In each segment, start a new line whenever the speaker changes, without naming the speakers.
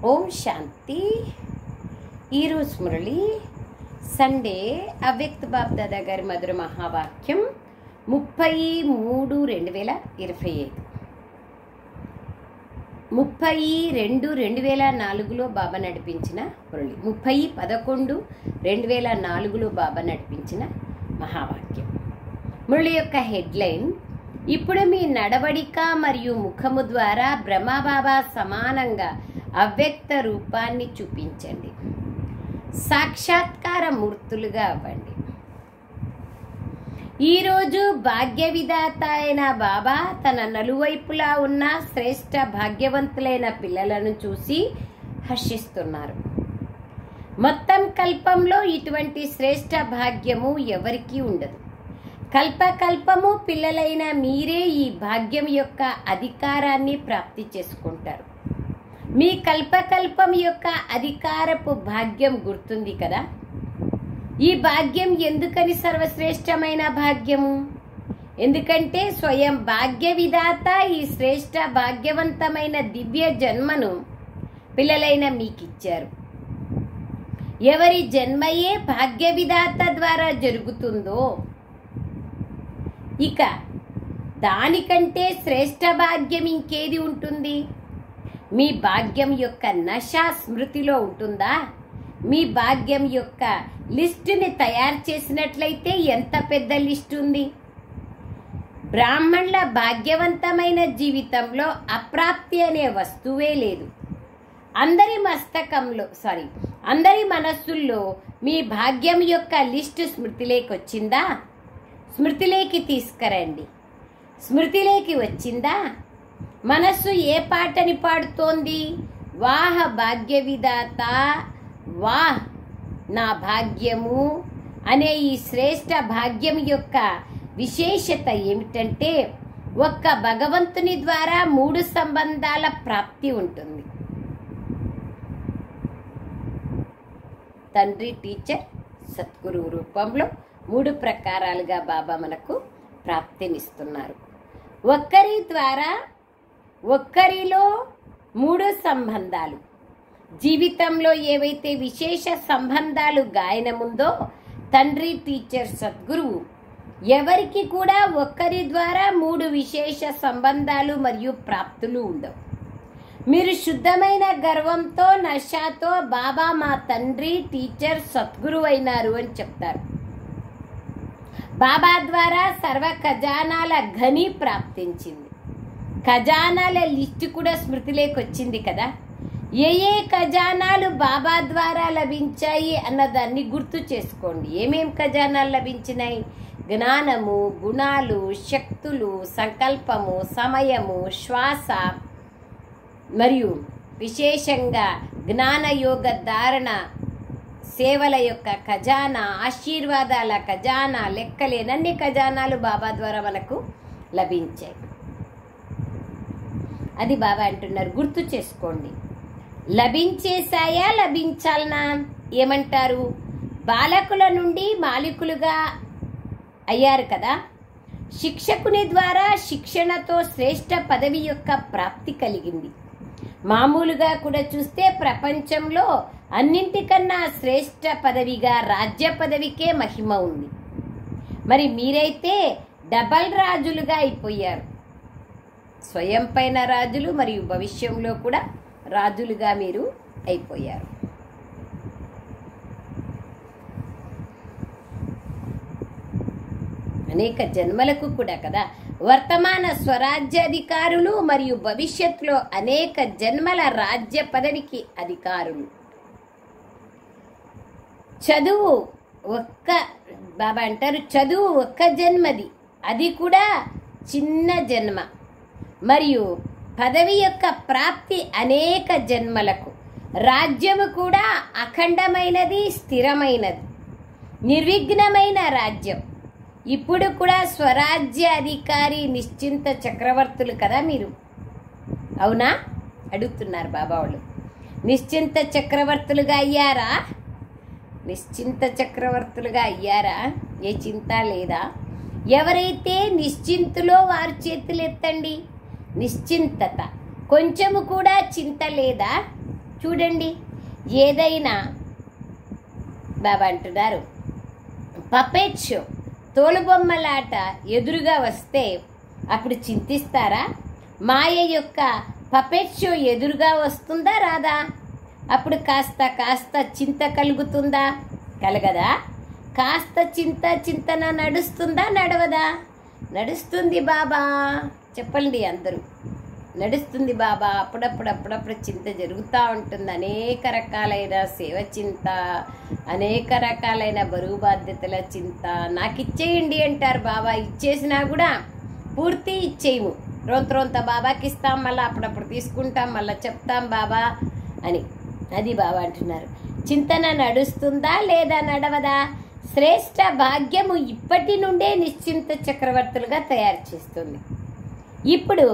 ఓం శాంతి. ఈరోజు మురళి సండే అవ్యక్త బాప్ దాదా గారి మధుర మహావాక్యం 30/3/2025. 30/2/2004లో బాబా నడిపించిన మురళి, 30/11/2004లో బాబా నడిపించిన మహావాక్యం. మురళి యొక్క హెడ్లైన్: ఇప్పుడు మీ నడవడిక మరియు ముఖము ద్వారా బ్రహ్మబాబా సమానంగా అవ్యక్త రూపాన్ని చూపించండి. సాక్షాత్కార మూర్తులుగా అవ్వండి. ఈరోజు భాగ్య విధాత అయిన బాబా తన నలువైపులా ఉన్న శ్రేష్ట భాగ్యవంతులైన పిల్లలను చూసి హర్షిస్తున్నారు. మొత్తం కల్పంలో ఇటువంటి శ్రేష్ట భాగ్యము ఎవరికీ ఉండదు. కల్పకల్పము పిల్లలైన మీరే ఈ భాగ్యం యొక్క అధికారాన్ని ప్రాప్తి చేసుకుంటారు. మీ కల్పకల్పం యొక్క అధికారపు భాగ్యం గుర్తుంది కదా. ఈ భాగ్యం ఎందుకని సర్వశ్రేష్టమైన భాగ్యము? ఎందుకంటే స్వయం భాగ్య విధాత ఈ శ్రేష్ట భాగ్యవంతమైన దివ్య జన్మను పిల్లలైన మీకిచ్చారు. ఎవరి జన్మయే భాగ్య విధాత ద్వారా జరుగుతుందో ఇక దానికంటే శ్రేష్ట భాగ్యం ఇంకేది ఉంటుంది? మీ భాగ్యం యొక్క నషా స్మృతిలో ఉంటుందా? మీ భాగ్యం యొక్క లిస్టుని తయారు చేసినట్లయితే ఎంత పెద్ద లిస్ట్ ఉంది. బ్రాహ్మణుల భాగ్యవంతమైన జీవితంలో అప్రాప్తి అనే వస్తువే లేదు. అందరి మనస్సుల్లో మీ భాగ్యం యొక్క లిస్టు స్మృతిలోకి వచ్చిందా? స్మృతిలోకి తీసుకురండి. స్మృతిలోకి వచ్చిందా? మనస్సు ఏ పాటని పాడుతోంది? వాహ భాగ్య విధాత, వాహ్ నా భాగ్యము అనే ఈ శ్రేష్ట భాగ్యం యొక్క విశేషత ఏమిటంటే ఒక్క భగవంతుని ద్వారా 3 సంబంధాల ప్రాప్తి ఉంటుంది. తండ్రి, టీచర్, సద్గురువు రూపంలో 3 ప్రకారాలుగా బాబా మనకు ప్రాప్తినిస్తున్నారు. ఒక్కరి ద్వారా ఒక్కరిలో 3 సంబంధాలు. జీవితంలో ఏవైతే విశేష సంబంధాలు గాయనముందో తండ్రి, టీచర్, సద్గురువు ఎవరికి కూడా ఒక్కరి ద్వారా 3 విశేష సంబంధాలు మరియు ప్రాప్తులు ఉండవు. మీరు శుద్ధమైన గర్వంతో నషాతో బాబా మా తండ్రి, టీచర్, సద్గురువు అయినారు అని చెప్తారు. బాబా ద్వారా సర్వ ఖజానాల ఘని ప్రాప్తించింది. ఖజానాల లిస్టు కూడా స్మృతిలోకి వచ్చింది కదా. ఏ ఖజానాలు బాబా ద్వారా లభించాయి అన్నదాన్ని గుర్తు చేసుకోండి. ఏమేం ఖజానాలు లభించినాయి? జ్ఞానము, గుణాలు, శక్తులు, సంకల్పము, సమయము, శ్వాస మరియు విశేషంగా జ్ఞానయోగ ధారణ, సేవల యొక్క ఖజానా, ఆశీర్వాదాల ఖజానా, లెక్కలేనన్ని ఖజానాలు బాబా ద్వారా మనకు లభించాయి. అది బాబా అంటున్నారు, గుర్తు చేసుకోండి. లభించేశాయా, లభించాలనా? ఏమంటారు? బాలకుల నుండి మాలికులుగా అయ్యారు కదా. శిక్షకుని ద్వారా శిక్షణతో శ్రేష్ట పదవి యొక్క ప్రాప్తి కలిగింది. మామూలుగా కూడా చూస్తే ప్రపంచంలో అన్నింటికన్నా శ్రేష్ట పదవిగా రాజ్య పదవికే మహిమ ఉంది. మరి మీరైతే డబల్ రాజులుగా అయిపోయారు. స్వయం పైన రాజులు మరియు భవిష్యంలో కూడా రాజులుగా మీరు అయిపోయారు. అనేక జన్మలకు కూడా కదా వర్తమాన స్వరాజ్యాధికారులు మరియు భవిష్యత్తులో అనేక జన్మల రాజ్య పదవికి అధికారులు. చదువు బాబా అంటారు, చదువు ఒక్క జన్మది, అది కూడా చిన్న జన్మ. మరియు పదవి యొక్క ప్రాప్తి అనేక జన్మలకు. రాజ్యము కూడా అఖండమైనది, స్థిరమైనది, నిర్విఘ్నమైన రాజ్యం. ఇప్పుడు కూడా స్వరాజ్య అధికారి నిశ్చింత చక్రవర్తులు కదా మీరు. అవునా? అడుగుతున్నారు బాబా వాళ్ళు. నిశ్చింత చక్రవర్తులుగా అయ్యారా? నిశ్చింత చక్రవర్తులుగా అయ్యారా? ఏ చింత లేదా? ఎవరైతే నిశ్చింతులో వారి చేతులు ఎత్తండి. నిశ్చింతత, కొంచెము కూడా చింత లేదా? చూడండి, ఏదైనా బాబా అంటున్నారు పపెట్ షో, తోలుబొమ్మలాట ఎదురుగా వస్తే అప్పుడు చింతిస్తారా? మాయ యొక్క పపెట్ షో ఎదురుగా వస్తుందా రాదా? అప్పుడు కాస్త చింత కలుగుతుందా? కలగదా? కాస్త చింతన నడుస్తుందా నడవదా? నడుస్తుంది బాబా. చెప్పండి అందరూ, నడుస్తుంది బాబా. అప్పుడప్పుడు చింత జరుగుతూ ఉంటుంది. అనేక రకాలైన సేవ చింత, అనేక రకాలైన బరువు బాధ్యతల చింత. నాకు ఇచ్చేయండి అంటారు బాబా. ఇచ్చేసినా కూడా పూర్తి ఇచ్చేయము. రొంత బాబాకి ఇస్తాం, మళ్ళీ అప్పుడప్పుడు తీసుకుంటాం, మళ్ళీ చెప్తాం బాబా అని. అది బాబా అంటున్నారు. చింతన నడుస్తుందా లేదా నడవదా? శ్రేష్ఠ భాగ్యము ఇప్పటి నుండే నిశ్చింత చక్రవర్తులుగా తయారు చేస్తుంది. ఇప్పుడు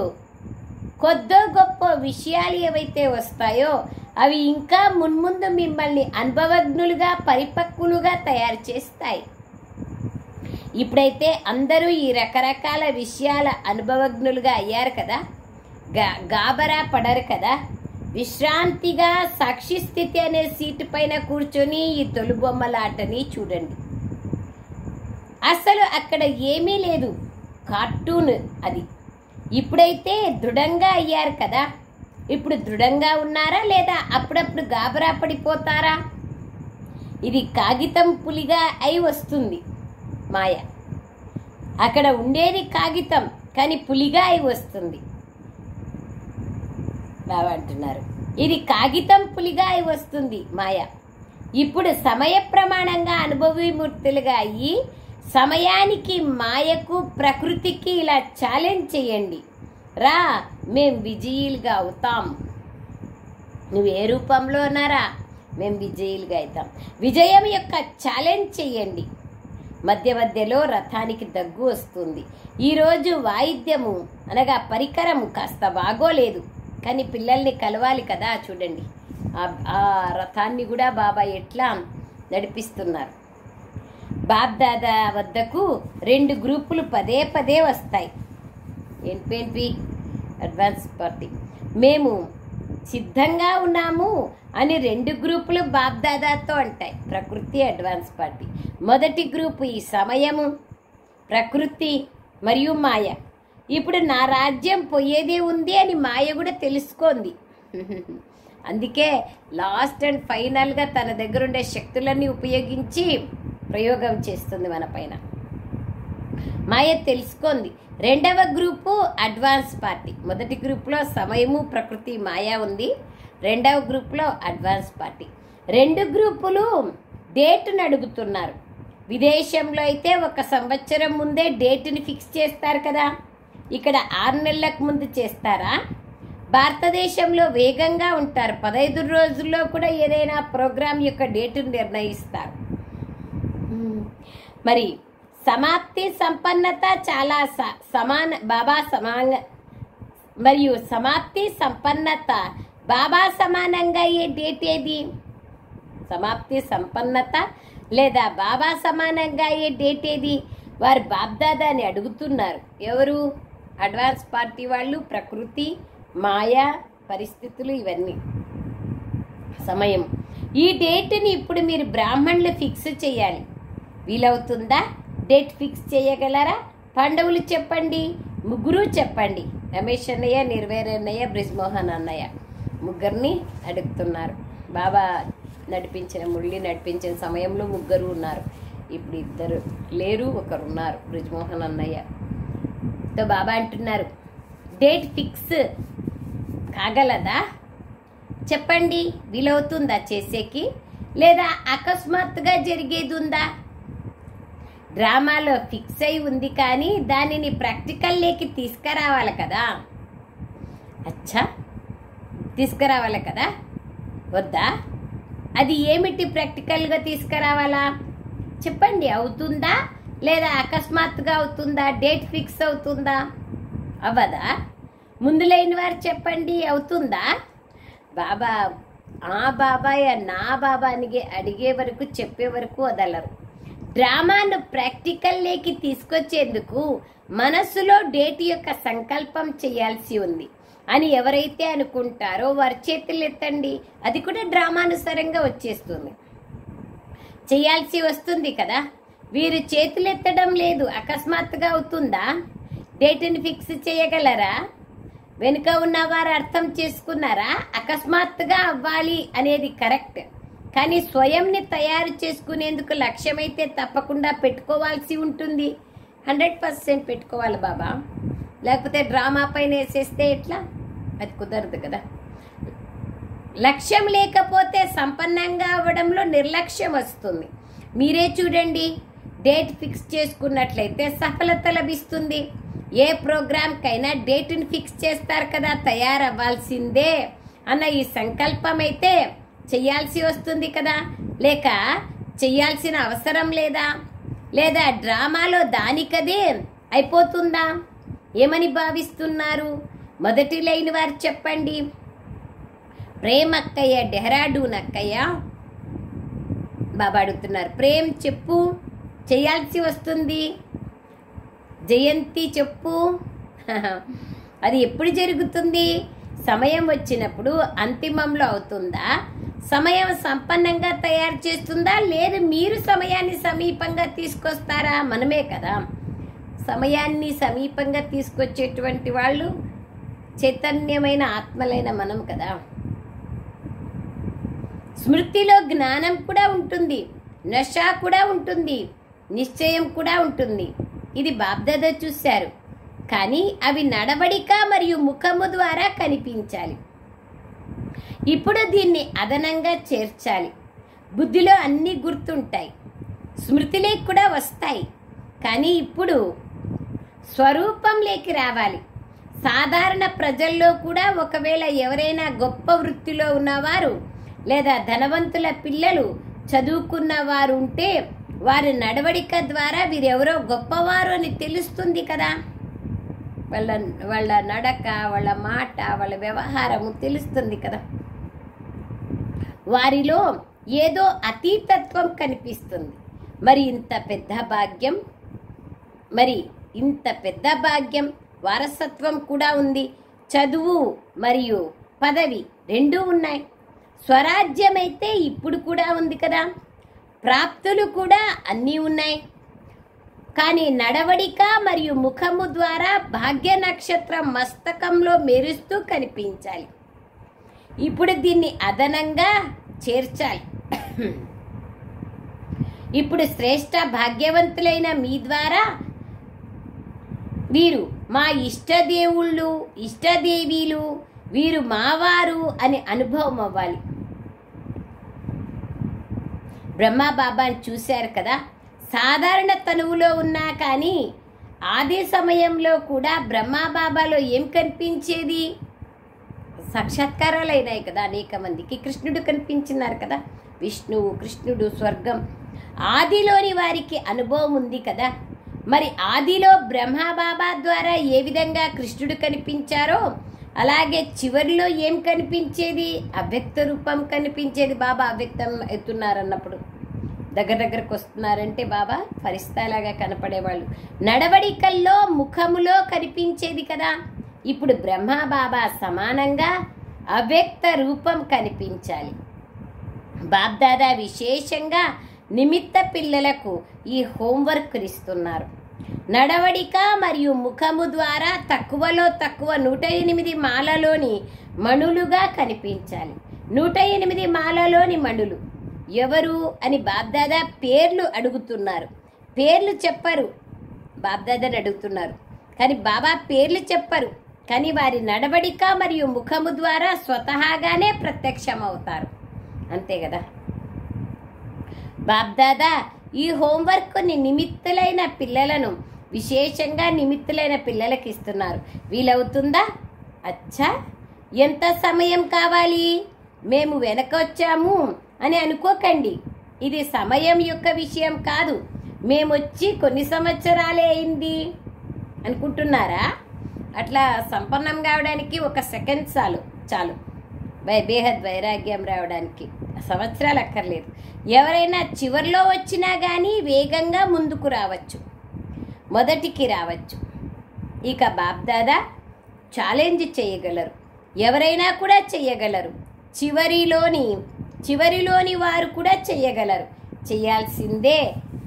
కొద్దో గొప్ప విషయాలు ఏవైతే వస్తాయో అవి ఇంకా మున్ముందు మిమ్మల్ని అనుభవజ్ఞులుగా, పరిపక్వులుగా తయారు చేస్తాయి. ఇప్పుడైతే అందరూ ఈ రకరకాల విషయాల అనుభవజ్ఞులుగా అయ్యారు కదా, గాబరా పడరు కదా. విశ్రాంతిగా సాక్షి స్థితి అనే సీటు పైన కూర్చొని ఈ తొలుబొమ్మలాటని చూడండి. అసలు అక్కడ ఏమీ లేదు, కార్టూన్ అది. ఇప్పుడైతే దృఢంగా అయ్యారు కదా. ఇప్పుడు దృఢంగా ఉన్నారా లేదా అప్పుడప్పుడు గాబరా పడిపోతారా? ఇది కాగితం పులిగా అయి వస్తుంది మాయ. అక్కడ ఉండేది కాగితం, కానీ పులిగా అయి వస్తుంది బాబా అంటున్నారు. ఇది కాగితం పులిగా అయి వస్తుంది మాయ. ఇప్పుడు సమయ ప్రమాణంగా అనుభవీమూర్తులుగా అయ్యి సమయానికి, మాయకు, ప్రకృతికి ఇలా ఛాలెంజ్ చేయండి. రా, మేం విజయులుగా అవుతాం. నువ్వు ఏ రూపంలో ఉన్నారా, మేం విజయులుగా అవుతాం. విజయం యొక్క ఛాలెంజ్ చేయండి. మధ్యలో రథానికి దగ్గు వస్తుంది. ఈరోజు వాయిద్యము అనగా పరికరము కాస్త బాగోలేదు, కానీ పిల్లల్ని కలవాలి కదా. చూడండి, ఆ రథాన్ని కూడా బాబా ఎట్లా నడిపిస్తున్నారు. బాబ్దాదా వద్దకు 2 గ్రూపులు పదే వస్తాయి. ఏంటి? Advance party. మేము సిద్ధంగా ఉన్నాము అని 2 గ్రూపులు బాబ్దాదాతో అంటాయి. ప్రకృతి, అడ్వాన్స్ పార్టీ. మొదటి గ్రూపు ఈ సమయము, ప్రకృతి మరియు మాయ. ఇప్పుడు నా రాజ్యం పోయేదే ఉంది అని మాయ కూడా తెలుసుకోండి. అందుకే లాస్ట్ అండ్ ఫైనల్గా తన దగ్గర ఉండే శక్తులన్నీ ఉపయోగించి ప్రయోగం చేస్తుంది మన పైన. మాయ తెలుసుకోండి. రెండవ గ్రూపు అడ్వాన్స్ పార్టీ. మొదటి గ్రూప్లో సమయము, ప్రకృతి, మాయ ఉంది. రెండవ గ్రూప్లో అడ్వాన్స్ పార్టీ. 2 గ్రూపులు డేట్ను అడుగుతున్నారు. విదేశంలో అయితే 1 సంవత్సరం ముందే డేట్ని ఫిక్స్ చేస్తారు కదా. ఇక్కడ 6 నెలలకు ముందు చేస్తారా? భారతదేశంలో వేగంగా ఉంటారు. 15 రోజుల్లో కూడా ఏదైనా ప్రోగ్రాం యొక్క డేటును నిర్ణయిస్తారు. మరి సమాప్తి, సంపన్నత చాలా బాబా సమాన మరియు సమాప్తి, సంపన్నత బాబా సమానంగా అయ్యే డేట్ ఏది? సమాప్తి, సంపన్నత లేదా బాబా సమానంగా అయ్యే డేట్ ఏది? వారు బాబ్దాదాని అడుగుతున్నారు. ఎవరు? అడ్వాన్స్ పార్టీ వాళ్ళు, ప్రకృతి, మాయా, పరిస్థితులు, ఇవన్నీ సమయం. ఈ డేట్ని ఇప్పుడు మీరు బ్రాహ్మణులు ఫిక్స్ చేయాలి. వీలవుతుందా? డేట్ ఫిక్స్ చేయగలరా? పాండవులు చెప్పండి, ముగ్గురు చెప్పండి. రమేష్ అన్నయ్య, నిర్వేర్ అన్నయ్య, బ్రిజ్మోహన్ అన్నయ్య ముగ్గురిని అడుగుతున్నారు. బాబా మురళి నడిపించిన సమయంలో 3 ఉన్నారు. ఇప్పుడు 2 లేరు, 1 ఉన్నారు, బ్రిజ్మోహన్ అన్నయ్య. తో బాబా అంటున్నారు, డేట్ ఫిక్స్ కాగలదా? చెప్పండి, వీలవుతుందా చేసేకి? లేదా అకస్మాత్తుగా జరిగేది ఉందా? డ్రామాలో ఫిక్స్ అయి ఉంది, కానీ దానిని ప్రాక్టికల్లోకి తీసుకురావాలి కదా. అచ్చా, తీసుకురావాలి కదా, వద్దా? అది ఏమిటి ప్రాక్టికల్గా తీసుకురావాలా? చెప్పండి, అవుతుందా లేదా అకస్మాత్తుగా అవుతుందా? డేట్ ఫిక్స్ అవుతుందా, అవ్వదా? ముందు లేని వారు చెప్పండి, అవుతుందా? బాబా ఆ బాబాయ్ నా బాబా అని అడిగే వరకు, చెప్పే వరకు వదలరు. డ్రామాను ప్రాక్టికల్లోకి తీసుకొచ్చేందుకు మనస్సులో డేట్ యొక్క సంకల్పం చేయాల్సి ఉంది. అని ఎవరైతే అనుకుంటారో వారి చేతులు ఎత్తండి. అది కూడా డ్రామానుసారంగా వచ్చేస్తుంది, చేయాల్సి వస్తుంది కదా. వీరు చేతులు ఎత్తడం లేదు, అకస్మాత్తుగా అవుతుందా? డేట్ని ఫిక్స్ చేయగలరా? వెనుక ఉన్నవారు అర్థం చేసుకున్నారా? అకస్మాత్తుగా అవ్వాలి అనేది కరెక్ట్, కానీ స్వయంని తయారు చేసుకునేందుకు లక్ష్యమైతే తప్పకుండా పెట్టుకోవాల్సి ఉంటుంది. 100% పెట్టుకోవాలి బాబా, లేకపోతే డ్రామా పైన వేసేస్తే ఎట్లా? అది కుదరదు కదా. లక్ష్యం లేకపోతే సంపన్నంగా అవ్వడంలో నిర్లక్ష్యం వస్తుంది. మీరే చూడండి, డేట్ ఫిక్స్ చేసుకున్నట్లయితే సఫలత లభిస్తుంది. ఏ ప్రోగ్రాంకైనా డేట్ని ఫిక్స్ చేస్తారు కదా, తయారవ్వాల్సిందే అన్న ఈ సంకల్పం అయితే చెయ్యాల్సి వస్తుంది కదా, లేక చెయ్యాల్సిన అవసరం లేదా? లేదా డ్రామాలో దానికదే అయిపోతుందా? ఏమని భావిస్తున్నారు? మొదటి లైన్ వారు చెప్పండి. ప్రేమక్కయ్య, డెహ్రాడూన్ అక్కయ్య బాబా అడుగుతున్నారు. ప్రేమ్ చెప్పు, చేయాల్సి వస్తుంది. జయంతి చెప్పు, అది ఎప్పుడు జరుగుతుంది? సమయం వచ్చినప్పుడు అంతిమంలో అవుతుందా? సమయం సంపన్నంగా తయారు చేస్తుందా? లేదు మీరు సమయాన్ని సమీపంగా తీసుకొస్తారా? మనమే కదా సమయాన్ని సమీపంగా తీసుకొచ్చేటువంటి వాళ్ళు, చైతన్యమైన ఆత్మలైన మనం కదా. స్మృతిలో జ్ఞానం కూడా ఉంటుంది, నష కూడా ఉంటుంది, నిశ్చయం కూడా ఉంటుంది. ఇది బాబ్దాదా చూశారు, కానీ అవి నడవడిక మరియు ముఖము ద్వారా కనిపించాలి. ఇప్పుడు దీన్ని అదనంగా చేర్చాలి. బుద్ధిలో అన్నీ గుర్తుంటాయి, స్మృతిలోకి కూడా వస్తాయి, కానీ ఇప్పుడు స్వరూపంలోకి రావాలి. సాధారణ ప్రజల్లో కూడా ఒకవేళ ఎవరైనా గొప్ప వృత్తిలో ఉన్నవారు లేదా ధనవంతుల పిల్లలు చదువుకున్న వారు ఉంటే వారి నడవడిక ద్వారా వీరెవరో గొప్పవారు అని తెలుస్తుంది కదా. వాళ్ళ నడక, వాళ్ళ మాట, వాళ్ళ వ్యవహారము తెలుస్తుంది కదా. వారిలో ఏదో అతీతత్వం కనిపిస్తుంది. మరి ఇంత పెద్ద భాగ్యం వారసత్వం కూడా ఉంది. చదువు మరియు పదవి రెండూ ఉన్నాయి. స్వరాజ్యం అయితే ఇప్పుడు కూడా ఉంది కదా. ప్రాప్తులు కూడా అన్నీ ఉన్నాయి. కానీ నడవడిక మరియు ముఖము ద్వారా భాగ్య నక్షత్రం మస్తకంలో మెరుస్తూ కనిపించాలి. ఇప్పుడు దీన్ని అదనంగా చేర్చాలి. ఇప్పుడు శ్రేష్ట భాగ్యవంతులైన మీ ద్వారా వీరు మా ఇష్టదేవుళ్ళు, ఇష్టదేవీలు, వీరు మావారు అని అనుభవం అవ్వాలి. బ్రహ్మబాబాని చూశారు కదా, సాధారణ తనువులో ఉన్నా కానీ ఆది సమయంలో కూడా బ్రహ్మబాబాలో ఏం కనిపించేది? సాక్షాత్కారాలు అయినాయి కదా అనేక మందికి. కృష్ణుడు కనిపించినారు కదా, విష్ణువు, కృష్ణుడు, స్వర్గం. ఆదిలోని వారికి అనుభవం ఉంది కదా. మరి ఆదిలో బ్రహ్మబాబా ద్వారా ఏ విధంగా కృష్ణుడు కనిపించారో అలాగే చివరిలో ఏం కనిపించేది? అవ్యక్త రూపం కనిపించేది. బాబా అవ్యక్తం అవుతున్నారన్నప్పుడు దగ్గరకు వస్తున్నారంటే బాబా ఫరిస్తాలాగా కనపడేవాళ్ళు. నడవడికల్లో ముఖములో కనిపించేది కదా. ఇప్పుడు బ్రహ్మబాబా సమానంగా అవ్యక్త రూపం కనిపించాలి. బాబ్దాదా విశేషంగా నిమిత్త పిల్లలకు ఈ హోంవర్క్ ఇస్తున్నారు. నడవడిక మరియు ముఖము ద్వారా తక్కువలో తక్కువ 108 మాలలోని మణులుగా కనిపించాలి. 108 మాలలోని మణులు ఎవరు అని బాబ్దాదా పేర్లు అడుగుతున్నారు. పేర్లు చెప్పరు, బాబ్దాదాని అడుగుతున్నారు. కానీ బాబా పేర్లు చెప్పరు, కానీ వారి నడవడిక మరియు ముఖము ద్వారా స్వతహాగానే ప్రత్యక్షమవుతారు. అంతే కదా. బాబ్దాదా ఈ హోంవర్క్ని నిమిత్తులైన పిల్లలను, విశేషంగా నిమిత్తులైన పిల్లలకి ఇస్తున్నారు. వీలవుతుందా? అచ్చా, ఎంత సమయం కావాలి? మేము వెనకొచ్చాము అని అనుకోకండి. ఇది సమయం యొక్క విషయం కాదు. మేమొచ్చి కొన్ని సంవత్సరాలే అయింది అనుకుంటున్నారా? అట్లా సంపన్నం కావడానికి 1 సెకండ్ చాలు. బేహద్ వైరాగ్యం రావడానికి సంవత్సరాలు అక్కర్లేదు. ఎవరైనా చివరిలో వచ్చినా కానీ వేగంగా ముందుకు రావచ్చు, మొదటికి రావచ్చు. ఇక బాబ్దాదా ఛాలెంజ్ చేయగలరు, ఎవరైనా కూడా చేయగలరు, చివరిలోని వారు కూడా చేయగలరు. చేయాల్సిందే,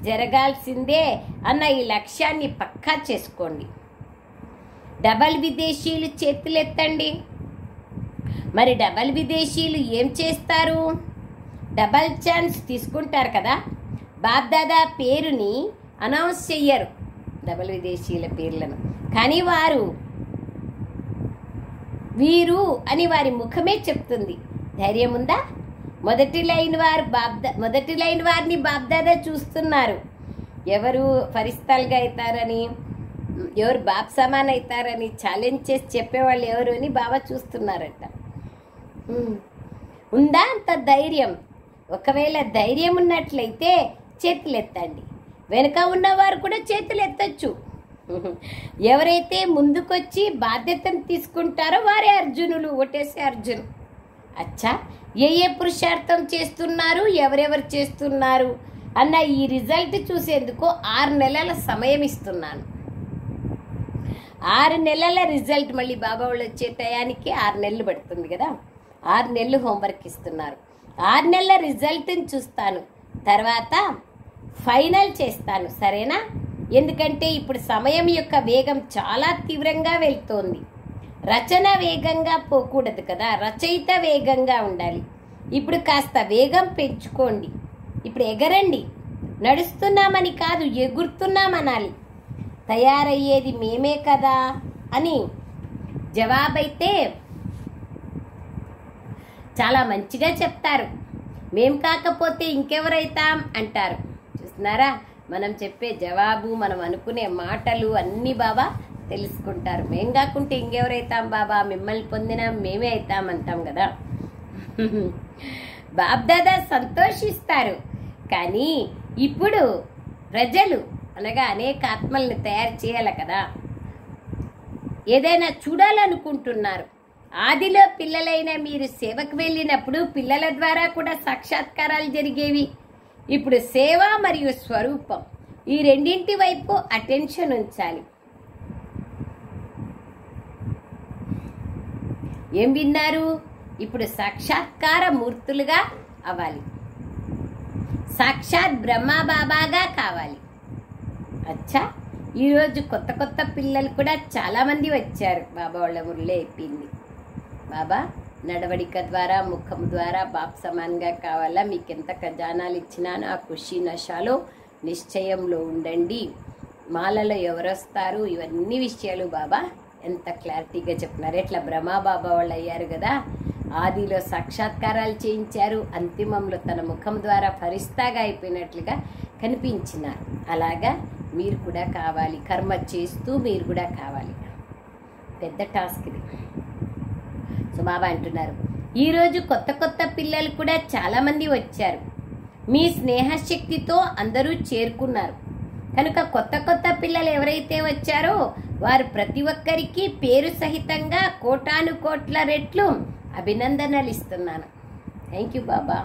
జరగాల్సిందే అన్న ఈ లక్ష్యాన్ని పక్కా చేసుకోండి. డబల్ విదేశీయులు చేతులెత్తండి. మరి డబల్ విదేశీయులు ఏం చేస్తారు? డబల్ ఛాన్స్ తీసుకుంటారు కదా. బాప్దాదా పేరుని అనౌన్స్ చెయ్యరు, డబల్ విదేశీయుల పేర్లను, కానీ వీరు అని వారి ముఖమే చెప్తుంది. ధైర్యం ఉందా? మొదటి లైన్ వారిని బాప్దాదా చూస్తున్నారు. ఎవరు ఫరిస్తాలుగా అవుతారని, ఎవరు బాప్ సమాన్ అవుతారని ఛాలెంజ్ చేసి చెప్పేవాళ్ళు ఎవరు అని బాబా చూస్తున్నారట. ఉందా అంత ధైర్యం? ఒకవేళ ధైర్యం ఉన్నట్లయితే చేతులెత్తండి. వెనుక ఉన్నవారు కూడా చేతులు ఎత్తచ్చు. ఎవరైతే ముందుకొచ్చి బాధ్యతను తీసుకుంటారో వారే అర్జునులు, ఓటేసే అర్జున్. అచ్చా, ఏ పురుషార్థం చేస్తున్నారు, ఎవరెవరు చేస్తున్నారు అన్న ఈ రిజల్ట్ చూసేందుకు 6 నెలల సమయం ఇస్తున్నాను. 6 నెలల రిజల్ట్ మళ్ళీ బాబా వాళ్ళు వచ్చే టయానికి 6 నెలలు పడుతుంది కదా. 6 నెలలు హోంవర్క్ ఇస్తున్నారు. 6 నెలల రిజల్ట్ని చూస్తాను, తర్వాత ఫైనల్ చేస్తాను, సరేనా? ఎందుకంటే ఇప్పుడు సమయం యొక్క వేగం చాలా తీవ్రంగా వెళ్తోంది. రచన వేగంగా పోకూడదు కదా, రచయిత వేగంగా ఉండాలి. ఇప్పుడు కాస్త వేగం పెంచుకోండి. ఇప్పుడు ఎగరండి. నడుస్తున్నామని కాదు, ఎగురుతున్నామనాలి. తయారయ్యేది మేమే కదా అని జవాబైతే చాలా మంచిగా చెప్తారు. మేం కాకపోతే ఇంకెవరైతాం అంటారు. చూస్తున్నారా, మనం చెప్పే జవాబు, మనం అనుకునే మాటలు అన్నీ బాబా తెలుసుకుంటారు. మేం కాకుంటే ఇంకెవరైతాం బాబా, మిమ్మల్ని పొందినా మేమే అవుతాం అంటాం కదా. బాప్దాదా సంతోషిస్తారు. కానీ ఇప్పుడు ప్రజలు అనగా అనేక ఆత్మల్ని తయారు చేయాలి కదా. ఏదైనా చూడాలనుకుంటున్నారు. ఆదిలో పిల్లలైన మీరు సేవకు వెళ్ళినప్పుడు పిల్లల ద్వారా కూడా సాక్షాత్కారాలు జరిగేవి. ఇప్పుడు సేవ మరియు స్వరూపం ఈ రెండింటి వైపు అటెన్షన్ ఉంచాలి. ఏం విన్నారు? ఇప్పుడు సాక్షాత్కార మూర్తులుగా అవ్వాలి, సాక్షాత్ బ్రహ్మ బాబాగా కావాలి. అచ్చా, ఈరోజు కొత్త పిల్లలు కూడా చాలామంది వచ్చారు. బాబా వాళ్ళ మురళి అయిపోయింది. బాబా నడవడిక ద్వారా, ముఖం ద్వారా బాప్ సమాన్గా కావాలా? మీకు ఎంత ఖజానాలు ఇచ్చినానో ఆ ఖుషి నషాలో నిశ్చయంలో ఉండండి. మాలలో ఎవరొస్తారు, ఇవన్నీ విషయాలు బాబా ఎంత క్లారిటీగా చెప్తున్నారు. ఎట్లా బ్రహ్మా బాబా వాళ్ళు అయ్యారు కదా, ఆదిలో సాక్షాత్కారాలు చేయించారు, అంతిమంలో తన ముఖం ద్వారా ఫరిస్తాగా అయిపోయినట్లుగా కనిపించినారు. అలాగా మీరు కూడా కావాలి. కర్మ చేస్తూ మీరు కూడా కావాలి. పెద్ద టాస్క్ ఇది. సో బాబా అంటున్నారు, ఈరోజు కొత్త పిల్లలు కూడా చాలామంది వచ్చారు. మీ స్నేహశక్తితో అందరూ చేరుకున్నారు కనుక కొత్త పిల్లలు ఎవరైతే వచ్చారో వారు ప్రతి ఒక్కరికి పేరు సహితంగా కోటాను కోట్ల రెట్లు అభినందనలు ఇస్తున్నాను. థ్యాంక్ యూ బాబా.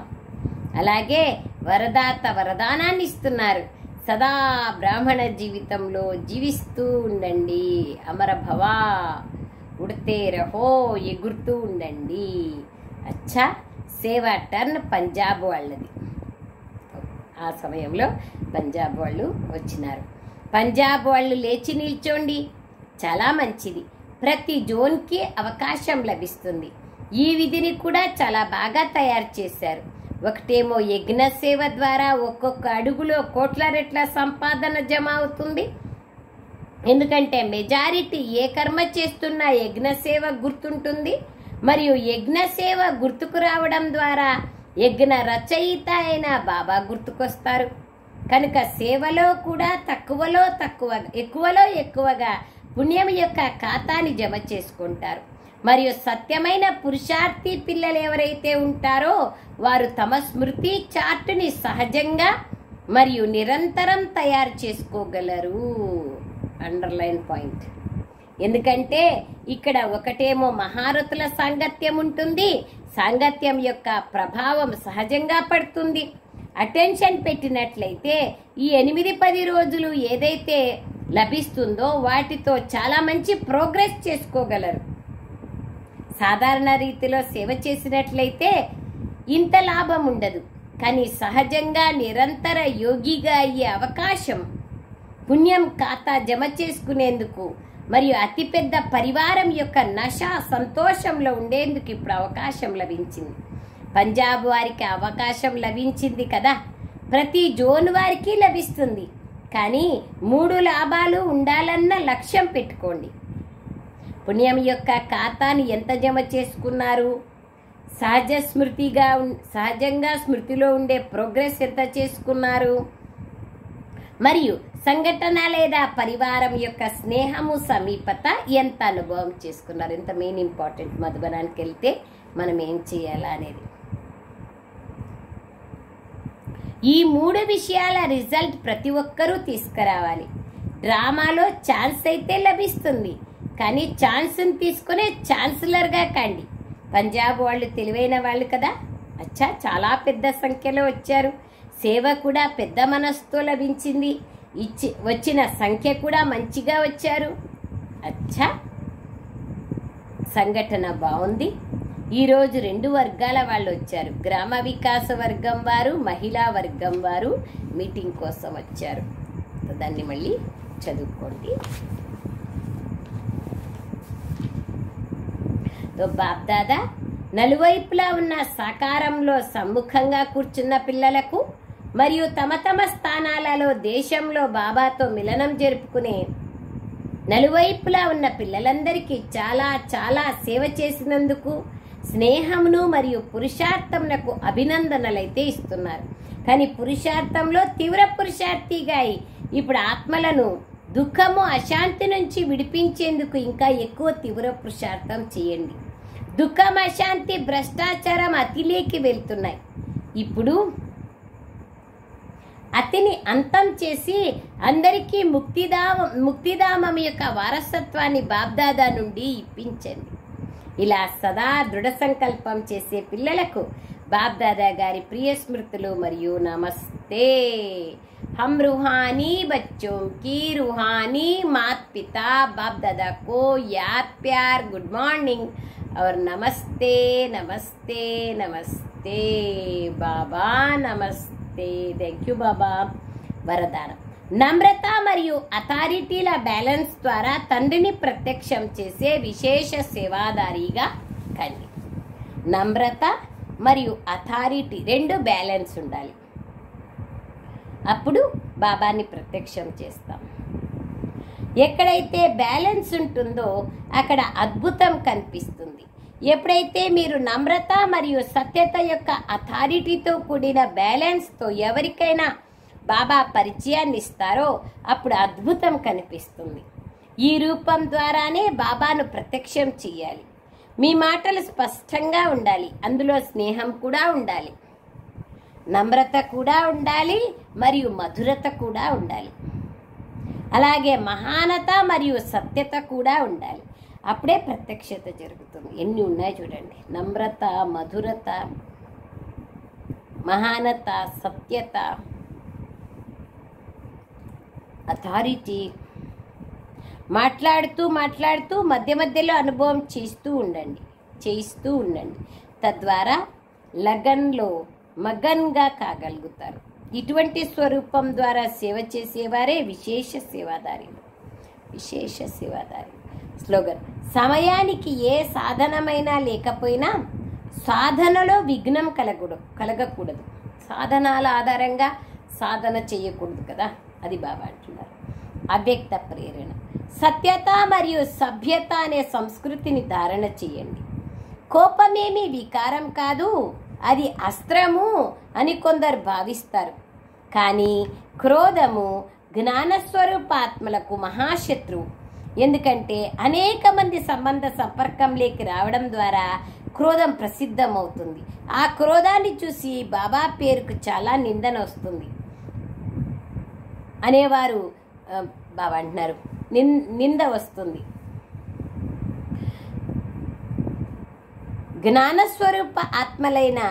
అలాగే వరదాత వరదానాన్ని ఇస్తున్నారు. సదా బ్రాహ్మణ జీవితంలో జీవిస్తూ ఉండండి. అమర భవా, ఉడితే రహో, ఎగురుతూ ఉండండి. అచ్చా, సేవా టర్న్ పంజాబ్ వాళ్ళది. ఆ సమయంలో పంజాబ్ వాళ్ళు వచ్చినారు. పంజాబ్ వాళ్ళు లేచి నిల్చోండి. చాలా మంచిది. ప్రతి జోన్కి అవకాశం లభిస్తుంది. ఈ విధిని కూడా చాలా బాగా తయారు చేశారు. ఒకటేమో యజ్ఞ సేవ ద్వారా ఒక్కొక్క అడుగులో కోట్ల రెట్ల సంపాదన జమ అవుతుంది. ఎందుకంటే మెజారిటీ ఏ కర్మ చేస్తున్నా యజ్ఞ సేవ గుర్తుంటుంది. మరియు యజ్ఞ సేవ గుర్తుకు రావడం ద్వారా యజ్ఞ రచయిత అయిన బాబా గుర్తుకొస్తారు. కనుక సేవలో కూడా ఎక్కువలో ఎక్కువగా పుణ్యం యొక్క ఖాతాని జమ చేసుకుంటారు. మరియు సత్యమైన పురుషార్థి పిల్లలు ఎవరైతే ఉంటారో వారు తమ స్మృతి చార్టుని సహజంగా మరియు నిరంతరం తయారు చేసుకోగలరు. Underline point. ఎందుకంటే ఇక్కడ ఒకటేమో మహారథుల సాంగత్యం ఉంటుంది. సాంగత్యం యొక్క ప్రభావం సహజంగా పడుతుంది. అటెన్షన్ పెట్టినట్లయితే ఈ 8-10 రోజులు ఏదైతే లభిస్తుందో వాటితో చాలా మంచి ప్రోగ్రెస్ చేసుకోగలరు. సాధారణ రీతిలో సేవ చేసినట్లయితే ఇంత లాభం ఉండదు. కానీ సహజంగా నిరంతర యోగిగా అయ్యే అవకాశం, పుణ్యం ఖాతా జమ చేసుకునేందుకు మరియు అతిపెద్ద పరివారం యొక్క నష సంతోషంలో ఉండేందుకు ఇప్పుడు అవకాశం లభించింది. పంజాబ్ వారికి అవకాశం లభించింది కదా, ప్రతి జోన్ వారికి లభిస్తుంది. కానీ 3 లాభాలు ఉండాలన్న లక్ష్యం పెట్టుకోండి. పుణ్యం యొక్క ఖాతాను ఎంత జమ చేసుకున్నారు, సహజంగా స్మృతిలో ఉండే ప్రోగ్రెస్ ఎంత చేసుకున్నారు, మరియు సంఘటన లేదా పరివారం యొక్క స్నేహము సమీపత ఎంత అనుభవం చేసుకున్నారు. ఎంత మెయిన్ ఇంపార్టెంట్. మధుబనానికి వెళ్తే మనం ఏం చేయాలా అనేది. ఈ 3 విషయాల రిజల్ట్ ప్రతి ఒక్కరూ తీసుకురావాలి. డ్రామాలో ఛాన్స్ అయితే లభిస్తుంది, కానీ ఛాన్స్ని తీసుకునే ఛాన్సలర్గా కండి. పంజాబ్ వాళ్ళు తెలివైన వాళ్ళు కదా. అచ్చా, చాలా పెద్ద సంఖ్యలో వచ్చారు. సేవ కూడా పెద్ద మనసుతో లభించింది. వచ్చిన సంఖ్య కూడా మంచిగా వచ్చారు. అచ్చా, సంఘటన బాగుంది. ఈరోజు 2 వర్గాల వాళ్ళు వచ్చారు. గ్రామ వికాస వర్గం వారు, మహిళా వర్గం వారు మీటింగ్ కోసం వచ్చారు. దాన్ని మళ్ళీ చదువుకోండి. బాప్దాదా నలువైపులా ఉన్న సాకారంలో సమ్ముఖంగా కూర్చున్న పిల్లలకు మరియు తమ తమ స్థానాలలో దేశంలో బాబాతో మిలనం జరుపుకునే నలువైపులా ఉన్న పిల్లలందరికీ చాలా చాలా సేవ చేసినందుకు స్నేహమును మరియు పురుషార్థమునకు అభినందనలైతే ఇస్తున్నారు. కానీ పురుషార్థంలో తీవ్ర పురుషార్థిగా ఇప్పుడు ఆత్మలను దుఃఖము అశాంతి నుంచి విడిపించేందుకు ఇంకా ఎక్కువ తీవ్ర పురుషార్థం చేయండి. దుఃఖం, అశాంతి, భ్రష్టాచారం అతిలోకి వెళ్తున్నాయి. ఇప్పుడు అతిని అంతం చేసి అందరికీ ముక్తిధామం యొక్క వారసత్వాన్ని బాబ్దాదా నుండి ఇప్పించండి. ఇలా సదా దృఢ సంకల్పం చేసే పిల్లలకు బాబ్దాదా గారి ప్రియ స్మృతులు మరియు నమస్తే. हम रूहानी बच्चों की रूहानी माता पिता बाप दादा को याद प्यार गुड मॉर्निंग और नमस्ते नमस्ते नमस्ते बाबा नमस्ते. థ్యాంక్ యూ బాబా. వరదానం: నమ్రత మరియు అథారిటీల బ్యాలెన్స్ ద్వారా తండ్రిని ప్రత్యక్షం చేసే విశేష సేవాదారిగా కండి. నమ్రత మరియు అథారిటీ 2 బ్యాలెన్స్ ఉండాలి. అప్పుడు బాబాని ప్రత్యక్షం చేస్తాం. ఎక్కడైతే బ్యాలెన్స్ ఉంటుందో అక్కడ అద్భుతం కనిపిస్తుంది. ఎప్పుడైతే మీరు నమ్రత మరియు సత్యత యొక్క అథారిటీతో కూడిన బ్యాలెన్స్తో ఎవరికైనా బాబా పరిచయాన్ని ఇస్తారో అప్పుడు అద్భుతం కనిపిస్తుంది. ఈ రూపం ద్వారానే బాబాను ప్రత్యక్షం చేయాలి. మీ మాటలు స్పష్టంగా ఉండాలి. అందులో స్నేహం కూడా ఉండాలి, నమ్రత కూడా ఉండాలి మరియు మధురత కూడా ఉండాలి. అలాగే మహానత మరియు సత్యత కూడా ఉండాలి. అప్పుడే ప్రత్యక్షత జరుగుతుంది. ఎన్ని ఉన్నాయి చూడండి: నమ్రత, మధురత, మహానత, సత్యత, అథారిటీ. మాట్లాడుతూ మధ్య మధ్యలో అనుభవం చేయిస్తూ ఉండండి. తద్వారా లగన్లో మగన్గా కాగలుగుతారు. ఇటువంటి స్వరూపం ద్వారా సేవ చేసేవారే విశేష సేవాదారి. స్లోగన్: సమయానికి ఏ సాధనమైనా లేకపోయినా సాధనలో విఘ్నం కలగకూడదు. సాధనాల ఆధారంగా సాధన చేయకూడదు కదా, అది బాబా అంటున్నారు. అవ్యక్త ప్రేరణ: సత్యత మరియు సభ్యత అనే సంస్కృతిని ధారణ చేయండి. కోపమేమీ వికారం కాదు, అది అస్త్రము అని కొందరు భావిస్తారు. కానీ క్రోధము జ్ఞానస్వరూపాత్మలకు మహాశత్రువు. ఎందుకంటే అనేక మంది సంబంధ సంపర్కంలోకి రావడం ద్వారా క్రోధం ప్రసిద్ధమవుతుంది. ఆ క్రోధాన్ని చూసి బాబా పేరుకు చాలా నిందన వస్తుంది అనేవారు బాబా అంటున్నారు, నింద వస్తుంది. జ్ఞానస్వరూప ఆత్మలైన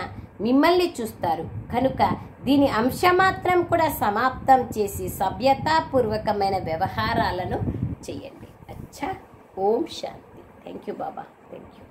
మిమ్మల్ని చూస్తారు కనుక దీని అంశమాత్రం కూడా సమాప్తం చేసి సభ్యతాపూర్వకమైన వ్యవహారాలను చేయండి. అచ్చా, ఓం శాంతి. Thank you Baba, thank you.